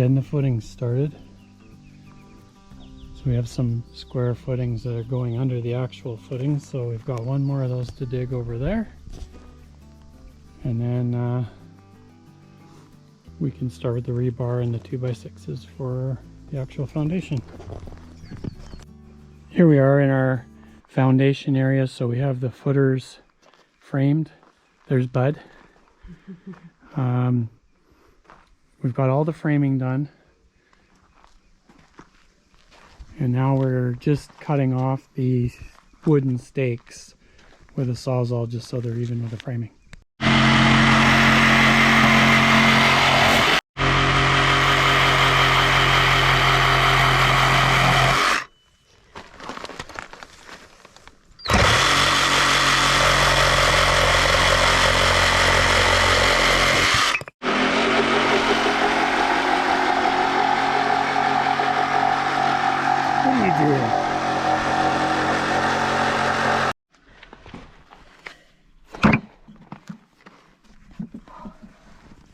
getting the footings started. So we have some square footings that are going under the actual footings, so we've got one more of those to dig over there. And then we can start with the rebar and the 2x6s for the actual foundation. Here we are in our foundation area, so we have the footers framed. There's Bud. We've got all the framing done. And now we're just cutting off the wooden stakes with a sawzall just so they're even with the framing.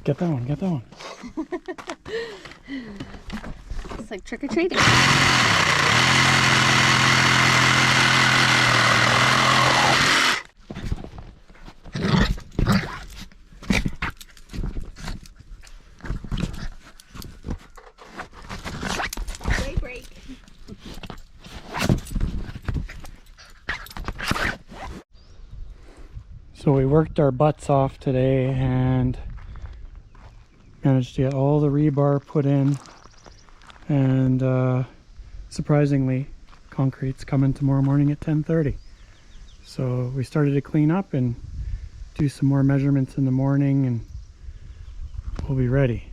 Get that one, get that one. It's like trick-or-treating. Daybreak. So we worked our butts off today and managed to get all the rebar put in, and surprisingly concrete's coming tomorrow morning at 10:30. So we started to clean up and do some more measurements in the morning and we'll be ready.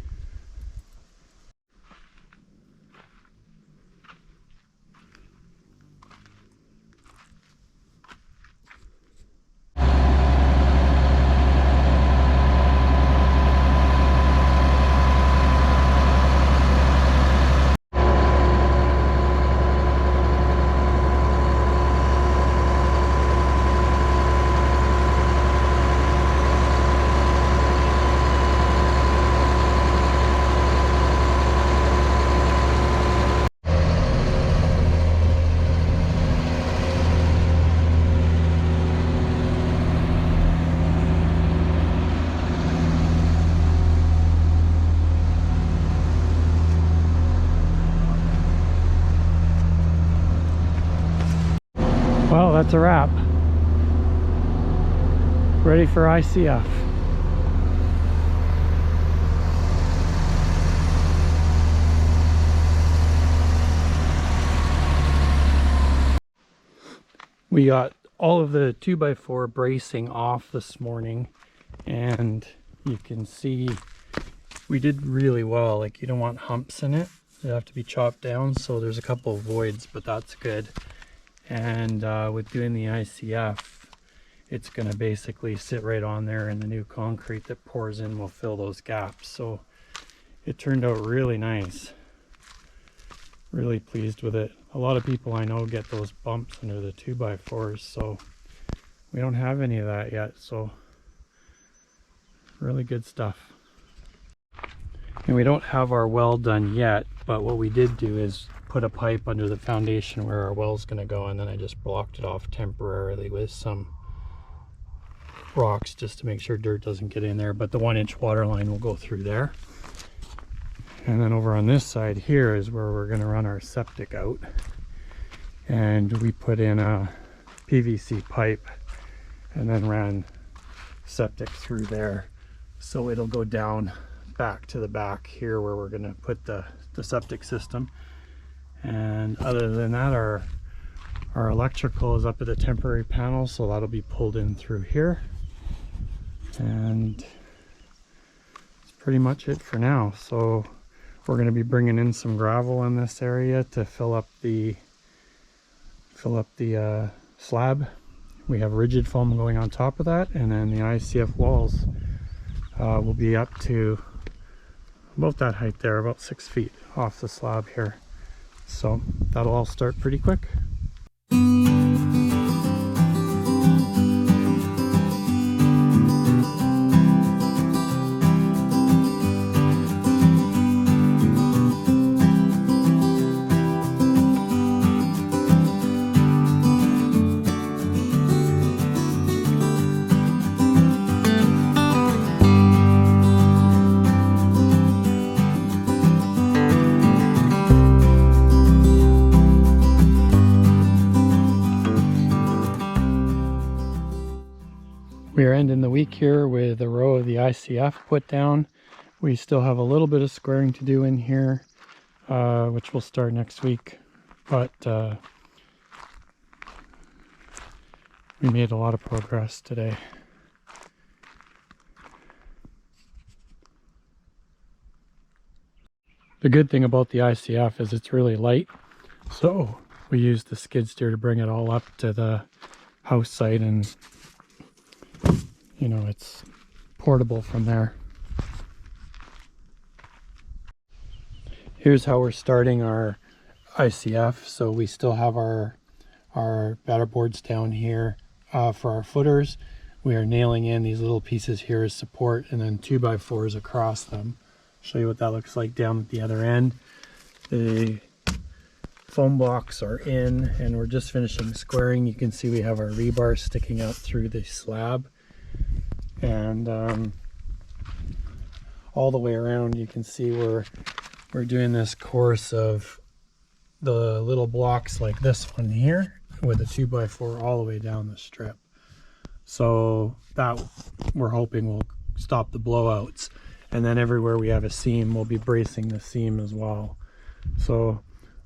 Well, that's a wrap. Ready for ICF. We got all of the 2x4 bracing off this morning, and you can see we did really well. Like, you don't want humps in it. They have to be chopped down, so there's a couple of voids, but that's good. And with doing the ICF, it's going to basically sit right on there, and the new concrete that pours in will fill those gaps. So it turned out really nice. Really pleased with it. A lot of people I know get those bumps under the 2x4s, so we don't have any of that yet. So really good stuff. And we don't have our well done yet, but what we did do is put a pipe under the foundation where our well's going to go, and then I just blocked it off temporarily with some rocks just to make sure dirt doesn't get in there. But the 1-inch water line will go through there, and then over on this side here is where we're going to run our septic out, and we put in a PVC pipe and then ran septic through there, so it'll go down back to the back here where we're going to put the septic system. And other than that, our electrical is up at the temporary panel, so that'll be pulled in through here. And that's pretty much it for now. So we're going to be bringing in some gravel in this area to fill up the slab. We have rigid foam going on top of that, and then the ICF walls will be up to about that height there, about 6 feet off the slab here. So that'll all start pretty quick. We're ending the week here with a row of the ICF put down. We still have a little bit of squaring to do in here, which will start next week. But we made a lot of progress today. The good thing about the ICF is it's really light. So we used the skid steer to bring it all up to the house site, and you know, it's portable from there. Here's how we're starting our ICF. So we still have our batter boards down here for our footers. We are nailing in these little pieces here as support, and then 2x4s across them. Show you what that looks like down at the other end. The foam blocks are in, and we're just finishing squaring. You can see we have our rebar sticking out through the slab, and all the way around you can see we're doing this course of the little blocks like this one here with a 2x4 all the way down the strip. So that we're hoping will stop the blowouts. And then everywhere we have a seam, we'll be bracing the seam as well. So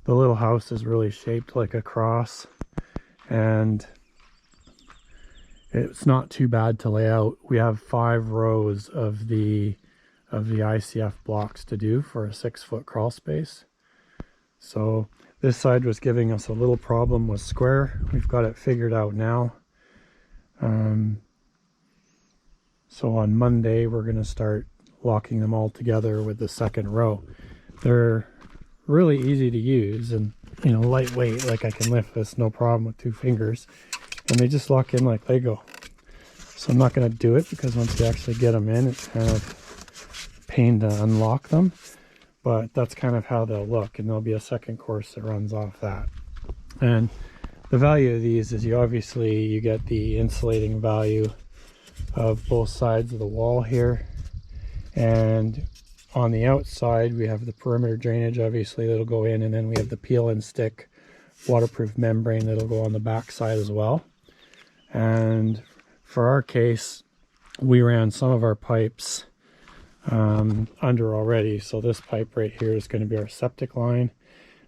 the little house is really shaped like a cross, and it's not too bad to lay out. We have 5 rows of the ICF blocks to do for a 6-foot crawl space. So this side was giving us a little problem with square. We've got it figured out now. So on Monday we're going to start locking them all together with the second row. They're really easy to use, and you know, lightweight, like I can lift this no problem with 2 fingers, and they just lock in like Lego. So I'm not going to do it because once you actually get them in, it's kind of a pain to unlock them, but that's kind of how they'll look, and there'll be a second course that runs off that. And the value of these is you get the insulating value of both sides of the wall here. And on the outside, we have the perimeter drainage, obviously, that'll go in, and then we have the peel and stick waterproof membrane that'll go on the back side as well. And for our case, we ran some of our pipes under already. So this pipe right here is going to be our septic line.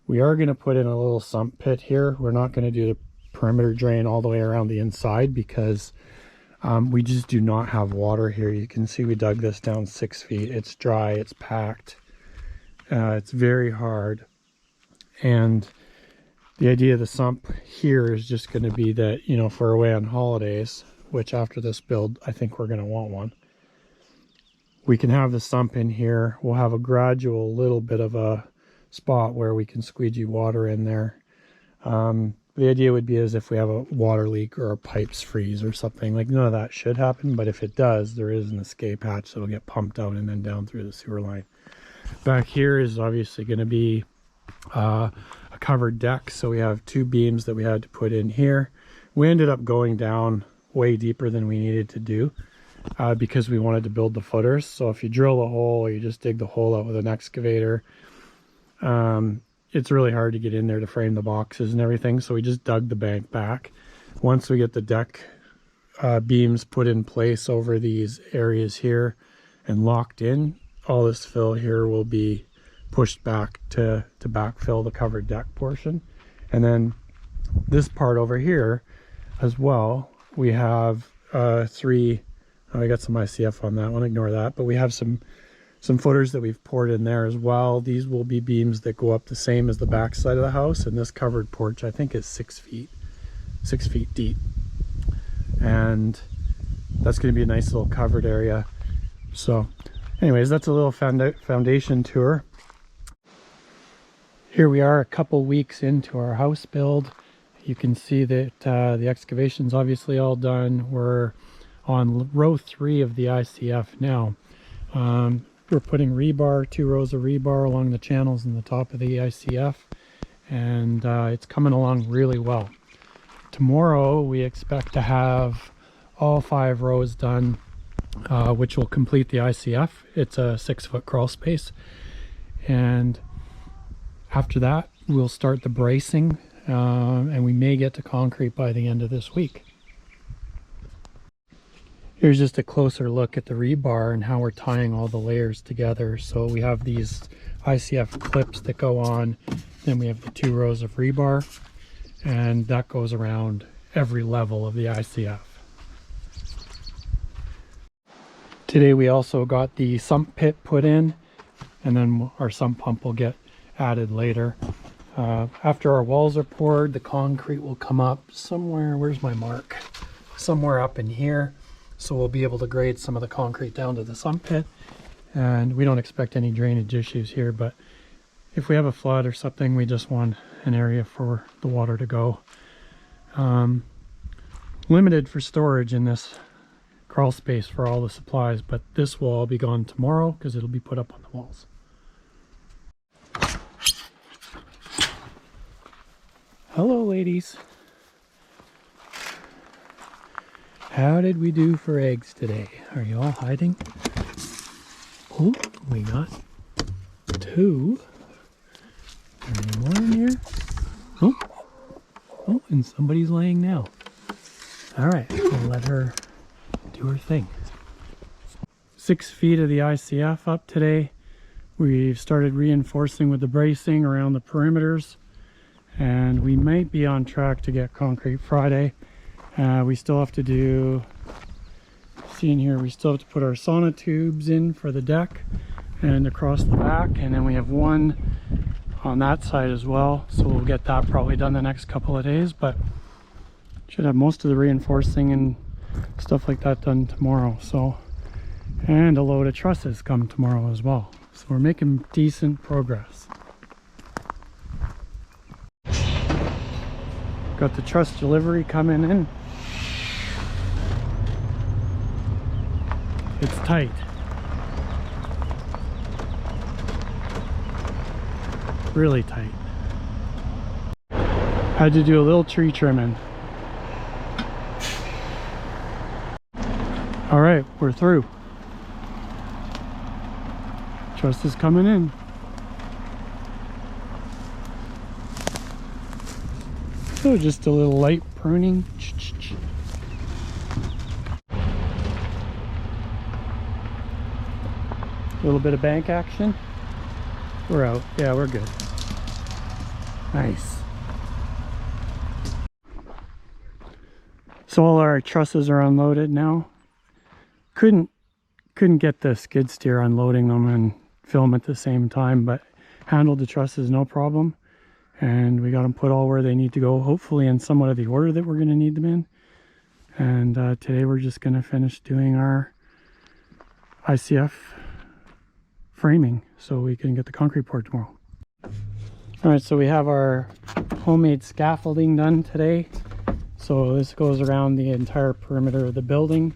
We are going to put in a little sump pit here. We're not going to do the perimeter drain all the way around the inside because we just do not have water here. You can see we dug this down 6 feet. It's dry, it's packed, it's very hard. And the idea of the sump here is just going to be that, you know, if we're away on holidays, which after this build I think we're going to want one, we can have the sump in here. We'll have a gradual little bit of a spot where we can squeegee water in there. The idea would be as if we have a water leak or our pipes freeze or something. Like, none of that should happen, but if it does, there is an escape hatch that'll get pumped out and then down through the sewer line. Back here is obviously going to be a covered deck, so we have 2 beams that we had to put in here. We ended up going down way deeper than we needed to do because we wanted to build the footers. So if you drill a hole or you just dig the hole out with an excavator, it's really hard to get in there to frame the boxes and everything, so we just dug the bank back. Once we get the deck beams put in place over these areas here and locked in, all this fill here will be pushed back to backfill the covered deck portion. And then this part over here as well, we have 3, I got some ICF on that one, ignore that, but we have some footers that we've poured in there as well. These will be beams that go up the same as the back side of the house, and this covered porch I think is 6 feet deep, and that's going to be a nice little covered area. So anyways, that's a little foundation tour. Here we are a couple weeks into our house build. You can see that the excavation's obviously all done. We're on row 3 of the ICF now. We're putting rebar, 2 rows of rebar along the channels in the top of the ICF, and it's coming along really well. Tomorrow we expect to have all 5 rows done, which will complete the ICF. It's a 6-foot crawl space, and after that we'll start the bracing, and we may get to concrete by the end of this week. Here's just a closer look at the rebar and how we're tying all the layers together. So we have these ICF clips that go on, then we have the 2 rows of rebar, and that goes around every level of the ICF. Today we also got the sump pit put in, and then our sump pump will get added later. After our walls are poured, the concrete will come up somewhere, where's my mark? Somewhere up in here. So we'll be able to grade some of the concrete down to the sump pit, and we don't expect any drainage issues here, but if we have a flood or something, we just want an area for the water to go. Limited for storage in this crawl space for all the supplies, but this will all be gone tomorrow because it'll be put up on the walls. Hello ladies. How did we do for eggs today? Are you all hiding? Oh, we got 2. Any more in here? Oh, and somebody's laying now. All right, we'll let her do her thing. 6 feet of the ICF up today. We've started reinforcing with the bracing around the perimeters, and we might be on track to get concrete Friday. We still have to do, see in here, we still have to put our sonotubes in for the deck and across the back, and then we have one on that side as well, so we'll get that probably done the next couple of days, but should have most of the reinforcing and stuff like that done tomorrow. So, and a load of trusses come tomorrow as well, so we're making decent progress. Got the truss delivery coming in. It's tight. Really tight. Had to do a little tree trimming. All right, we're through. Truss is coming in. So just a little light pruning. A little bit of bank action. We're out. Yeah, we're good. Nice. So all our trusses are unloaded now. Couldn't get the skid steer unloading them and film at the same time, but handled the trusses no problem. And we got them put all where they need to go, hopefully in somewhat of the order that we're going to need them in. And today we're just going to finish doing our ICF framing so we can get the concrete poured tomorrow. All right, so we have our homemade scaffolding done today. So this goes around the entire perimeter of the building.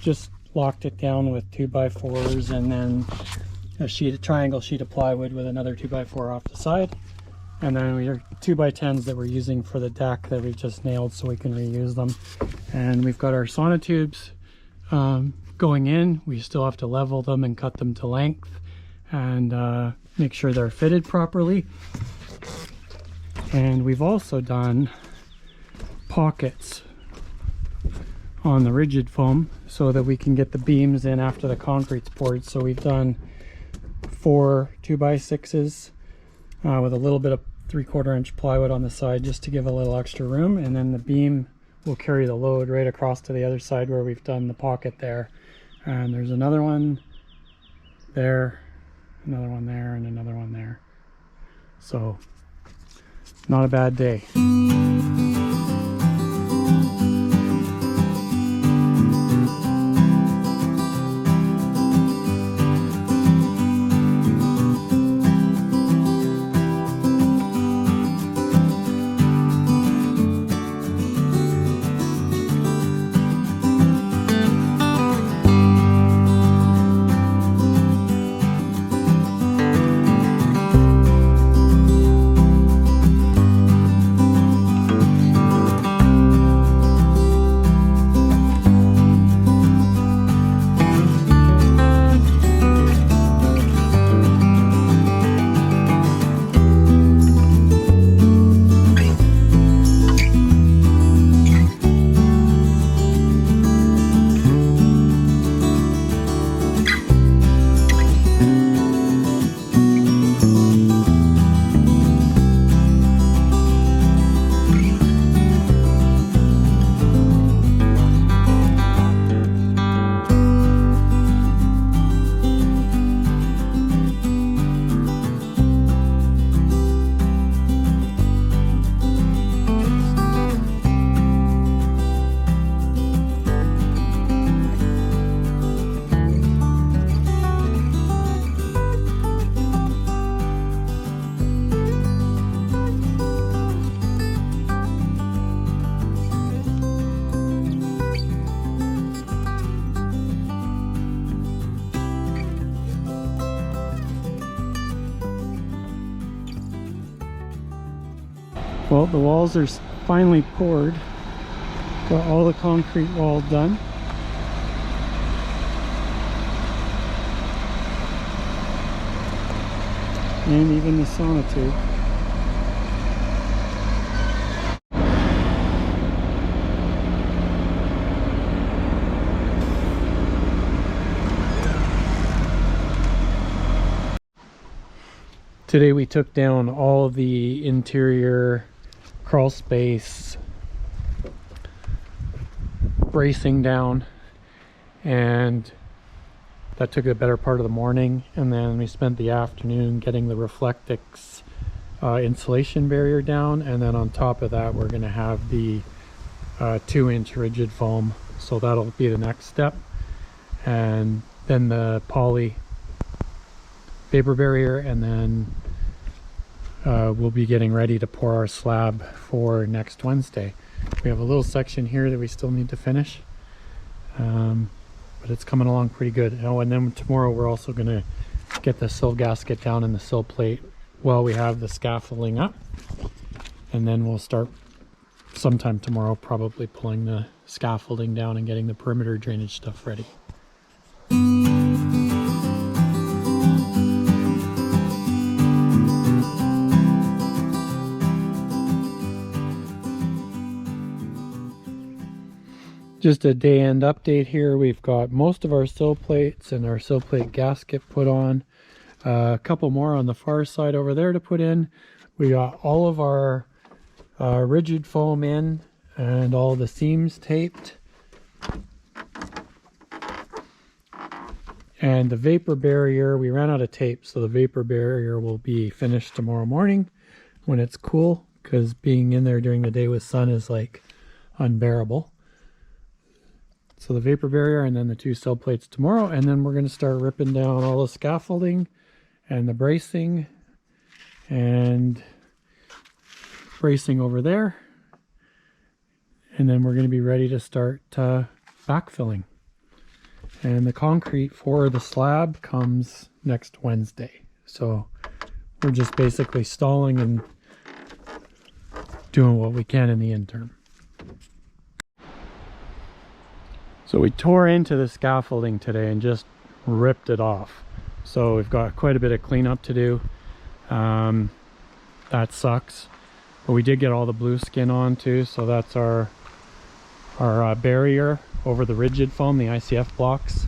Just locked it down with 2x4s and then a triangle sheet of plywood with another 2x4 off the side. And then we are 2x10s that we're using for the deck that we've just nailed so we can reuse them. And we've got our sonotubes going in. We still have to level them and cut them to length and make sure they're fitted properly. And we've also done pockets on the rigid foam so that we can get the beams in after the concrete's poured. So we've done 4 2x6s with a little bit of 3/4 inch plywood on the side just to give a little extra room, and then the beam will carry the load right across to the other side where we've done the pocket there. And there's another one there, another one there, and another one there. So not a bad day. Well, the walls are finally poured. Got all the concrete wall done. And even the sonotube. Today we took down all the interior crawl space bracing down, and that took a better part of the morning, and then we spent the afternoon getting the Reflectix insulation barrier down, and then on top of that we're going to have the 2-inch rigid foam, so that'll be the next step. And then the poly vapor barrier, and then we'll be getting ready to pour our slab for next Wednesday. We have a little section here that we still need to finish, but it's coming along pretty good. Oh, and then tomorrow we're also going to get the sill gasket down and the sill plate while we have the scaffolding up, and then we'll start sometime tomorrow probably pulling the scaffolding down and getting the perimeter drainage stuff ready. Just a day end update here. We've got most of our sill plates and our sill plate gasket put on. A couple more on the far side over there to put in. We got all of our rigid foam in and all the seams taped. And the vapor barrier, we ran out of tape, so the vapor barrier will be finished tomorrow morning when it's cool, because being in there during the day with sun is like unbearable. So the vapor barrier and then the 2 sill plates tomorrow, and then we're going to start ripping down all the scaffolding and the bracing and bracing over there, and then we're going to be ready to start backfilling. And the concrete for the slab comes next Wednesday, so we're just basically stalling and doing what we can in the interim. So we tore into the scaffolding today and just ripped it off. So we've got quite a bit of cleanup to do. That sucks. But we did get all the blue skin on too, so that's our barrier over the rigid foam, the ICF blocks.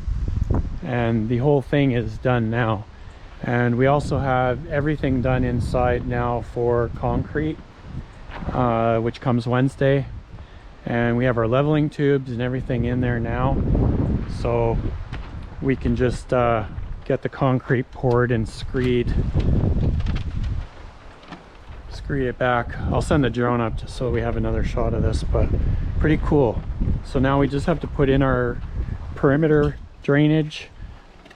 And the whole thing is done now. And we also have everything done inside now for concrete, which comes Wednesday. And we have our leveling tubes and everything in there now, so we can just get the concrete poured and screed it back. I'll send the drone up just so we have another shot of this, but pretty cool. So now we just have to put in our perimeter drainage.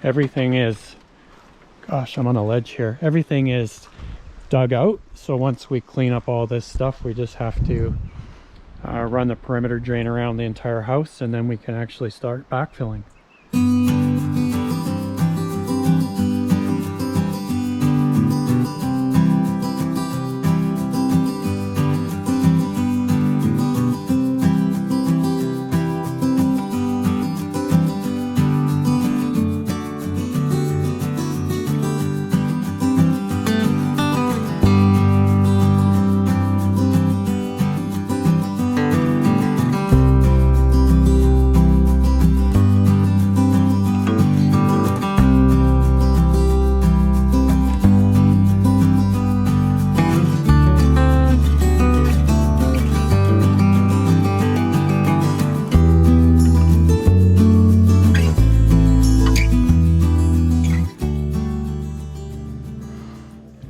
Everything is, gosh, I'm on a ledge here. Everything is dug out, so once we clean up all this stuff, we just have to run the perimeter drain around the entire house, and then we can actually start backfilling.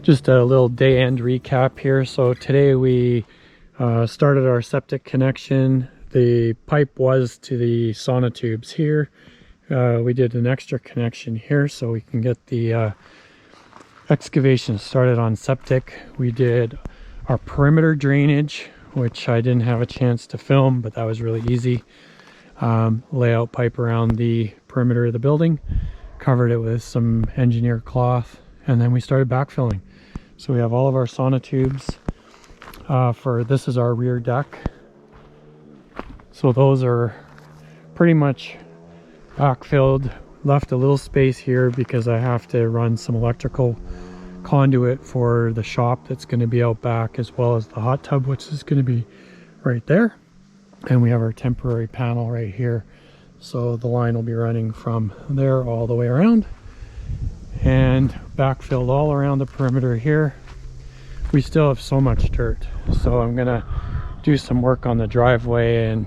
Just a little day end recap here. So today we started our septic connection. The pipe was to the sonotubes here. We did an extra connection here so we can get the excavation started on septic. We did our perimeter drainage, which I didn't have a chance to film, but that was really easy. Layout pipe around the perimeter of the building, covered it with some engineered cloth, and then we started backfilling. So we have all of our sonotubes for this is our rear deck. So those are pretty much backfilled. Left a little space here because I have to run some electrical conduit for the shop that's going to be out back, as well as the hot tub, which is going to be right there. And we have our temporary panel right here. So the line will be running from there all the way around. And backfilled all around the perimeter here. We still have so much dirt. So I'm going to do some work on the driveway and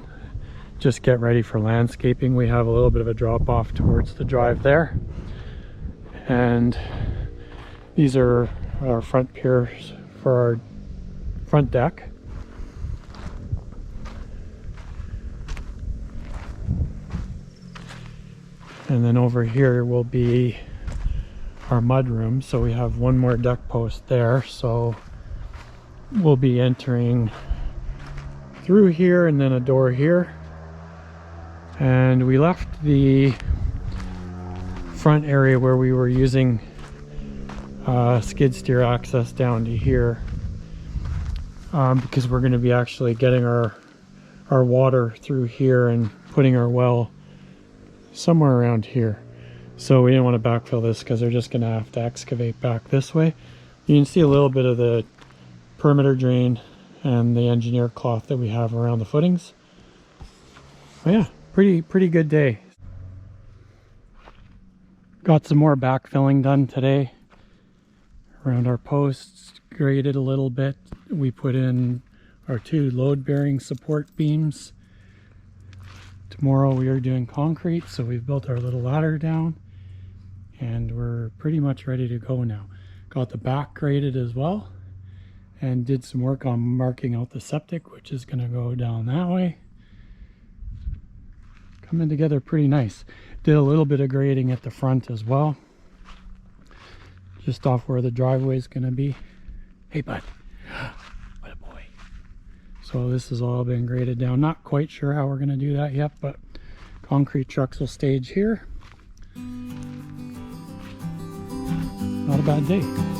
just get ready for landscaping. We have a little bit of a drop off towards the drive there. And these are our front piers for our front deck. And then over here will be our mud room. So we have one more deck post there. So we'll be entering through here and then a door here. And we left the front area where we were using skid steer access down to here because we're going to be actually getting our water through here and putting our well somewhere around here. So we didn't want to backfill this because they're just going to have to excavate back this way. You can see a little bit of the perimeter drain and the engineer cloth that we have around the footings. But yeah, pretty good day. Got some more backfilling done today around our posts, graded a little bit. We put in our 2 load-bearing support beams. Tomorrow we are doing concrete, so we've built our little ladder down and we're pretty much ready to go now. Got the back graded as well and did some work on marking out the septic, which is going to go down that way. Coming together pretty nice. Did a little bit of grading at the front as well, just off where the driveway is going to be. Hey bud, what a boy. So this has all been graded down. Not quite sure how we're going to do that yet, but concrete trucks will stage here. Not a bad day.